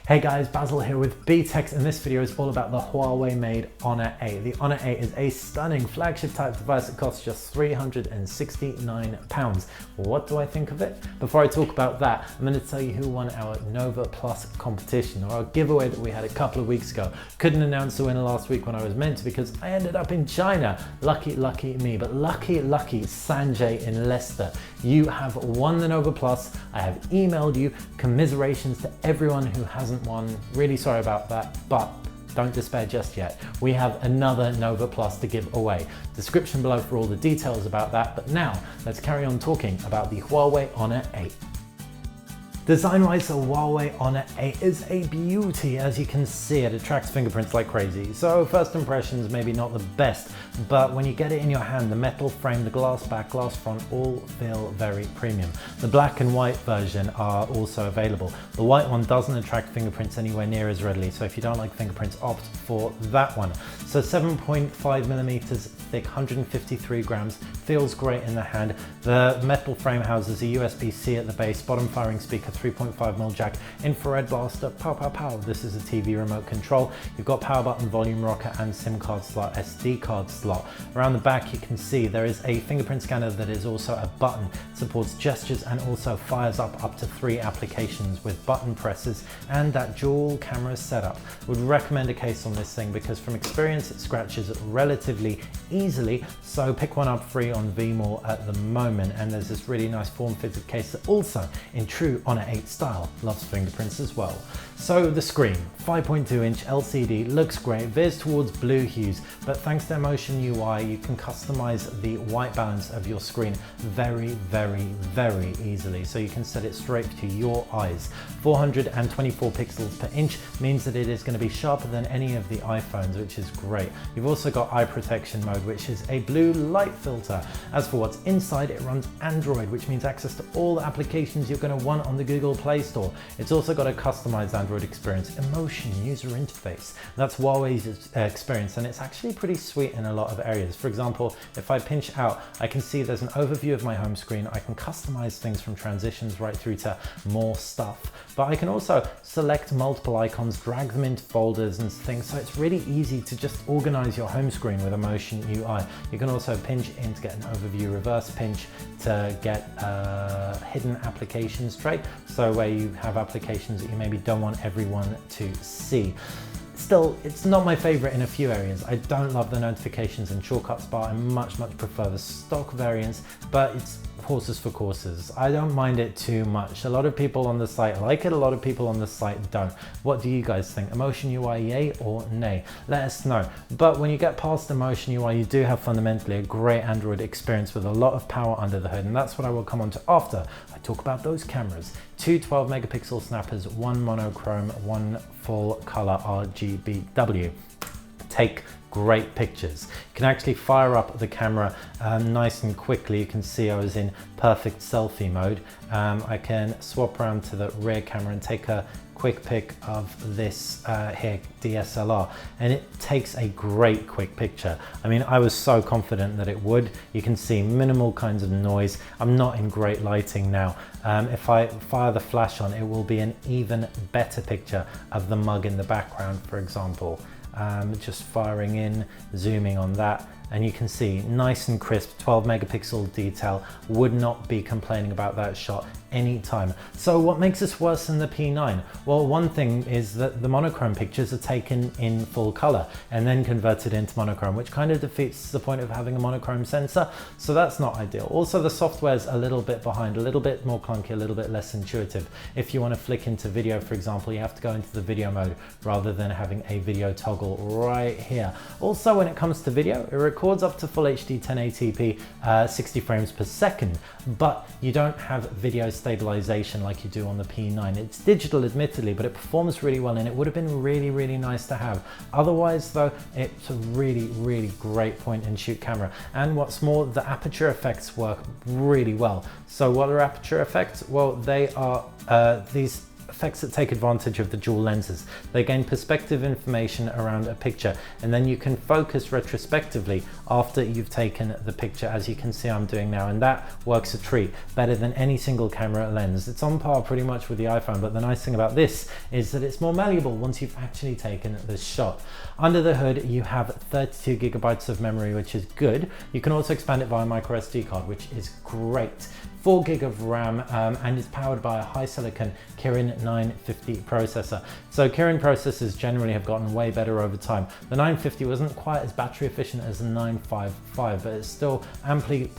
Hey guys, Basil here with BTech, and this video is all about the Huawei made Honor 8. The Honor 8 is a stunning flagship type device that costs just £369. What do I think of it? Before I talk about that, I'm going to tell you who won our Nova Plus competition, or our giveaway that we had a couple of weeks ago. Couldn't announce the winner last week when I was meant to because I ended up in China. Lucky me, but lucky Sanjay in Leicester. You have won the Nova Plus. I have emailed you. Commiserations to everyone who hasn't won. Really sorry about that, but don't despair just yet. We have another Nova Plus to give away. Description below for all the details about that, but now let's carry on talking about the Huawei Honor 8. Design-wise, the Huawei Honor 8 is a beauty. As you can see, it attracts fingerprints like crazy. So first impressions maybe not the best, but when you get it in your hand, the metal frame, the glass back, glass front all feel very premium. The black and white version are also available. The white one doesn't attract fingerprints anywhere near as readily, so if you don't like fingerprints, opt for that one. So 7.5 millimeters thick, 153 grams, feels great in the hand. The metal frame houses a USB-C at the base, bottom firing speaker, 3.5mm jack, infrared blaster, pow. This is a TV remote control. You've got power button, volume rocker, and SIM card slot, SD card slot. Around the back you can see there is a fingerprint scanner that is also a button. It supports gestures and also fires up to 3 applications with button presses, and that dual camera setup. Would recommend a case on this thing because from experience it scratches relatively easily, so pick one up free on Vmall at the moment. And there's this really nice form-fitted case that also, in true Honor 8 style, loves fingerprints as well. So the screen, 5.2-inch LCD, looks great, veers towards blue hues, but thanks to Emotion UI you can customize the white balance of your screen very easily, so you can set it straight to your eyes. 424 pixels per inch means that it is going to be sharper than any of the iPhones, which is great. You've also got eye protection mode, which is a blue light filter. As for what's inside, it runs Android, which means access to all the applications you're going to want on the Google Play Store. It's also got a customized Android experience, Emotion user interface. That's Huawei's experience, and it's actually pretty sweet in a lot of areas. For example, if I pinch out, I can see there's an overview of my home screen. I can customize things from transitions right through to more stuff. But I can also select multiple icons, drag them into folders and things, so it's really easy to just organize your home screen with Emotion UI. You can also pinch in to get an overview, reverse pinch to get hidden applications tray, so where you have applications that you maybe don't want everyone to see. Still, it's not my favorite in a few areas. I don't love the notifications and shortcuts bar. I much prefer the stock variants, but it's horses for courses. I don't mind it too much. A lot of people on the site like it, a lot of people on the site don't. What do you guys think? Emotion UI, yay or nay? Let us know. But when you get past Emotion UI, you do have fundamentally a great Android experience with a lot of power under the hood, and that's what I will come on to after I talk about those cameras. 2 12-megapixel snappers, 1 monochrome, 1 full color RGBW. Take great pictures. You can actually fire up the camera nice and quickly. You can see I was in perfect selfie mode. I can swap around to the rear camera and take a quick pic of this here DSLR, and it takes a great quick picture. I mean, I was so confident that it would. You can see minimal kinds of noise. I'm not in great lighting now. If I fire the flash on, it will be an even better picture of the mug in the background, for example. Just firing in, zooming on that, and you can see nice and crisp, 12-megapixel detail. Would not be complaining about that shot anytime. So what makes this worse than the P9? Well, one thing is that the monochrome pictures are taken in full color and then converted into monochrome, which kind of defeats the point of having a monochrome sensor, so that's not ideal. Also, the software's a little bit behind, a little bit more clunky, a little bit less intuitive. If you want to flick into video, for example, you have to go into the video mode rather than having a video toggle right here. Also, when it comes to video, it records up to full HD 1080p 60 frames per second, but you don't have video stabilization like you do on the P9. It's digital admittedly, but it performs really well, and it would have been really nice to have. Otherwise though, it's a really great point and shoot camera. And what's more, the aperture effects work really well. So what are aperture effects? Well, they are these effects that take advantage of the dual lenses. They gain perspective information around a picture, and then you can focus retrospectively after you've taken the picture, as you can see I'm doing now, and that works a treat, better than any single camera lens. It's on par pretty much with the iPhone, but the nice thing about this is that it's more malleable once you've actually taken the shot. Under the hood you have 32 gigabytes of memory, which is good. You can also expand it via micro SD card, which is great. 4 gig of RAM, and it's powered by a high silicon Kirin 950 processor. So Kirin processors generally have gotten way better over time. The 950 wasn't quite as battery efficient as the 955, but it's still amply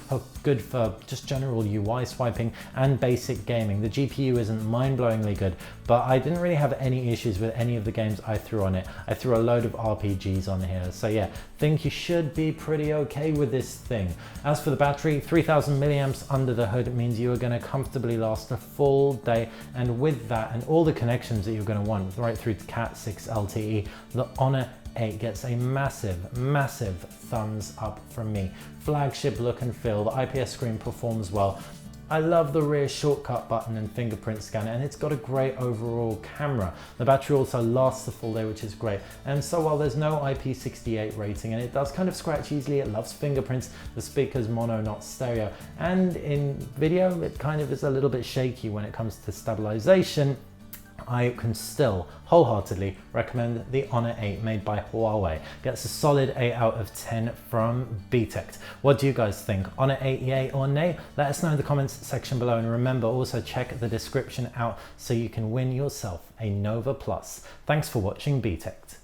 good for just general UI swiping and basic gaming. The GPU isn't mind-blowingly good, but I didn't really have any issues with any of the games I threw on it. I threw a load of RPGs on here, so yeah, think you should be pretty okay with this thing. As for the battery, 3000 milliamps under the hood means you are going to comfortably last a full day, and with that and all the connections that you're going to want right through to Cat 6 LTE, the Honor 8 gets a massive thumbs up from me. Flagship look and feel, the IPS screen performs well. I love the rear shortcut button and fingerprint scanner, and it's got a great overall camera. The battery also lasts the full day, which is great. And so while there's no IP68 rating, and it does kind of scratch easily, it loves fingerprints, the speaker's mono, not stereo. And in video, it kind of is a little bit shaky when it comes to stabilization. I can still wholeheartedly recommend the Honor 8 made by Huawei. Gets a solid 8 out of 10 from BTECT. What do you guys think? Honor 8 yay or nay? Let us know in the comments section below, and remember, also check the description out so you can win yourself a Nova Plus. Thanks for watching BTECT.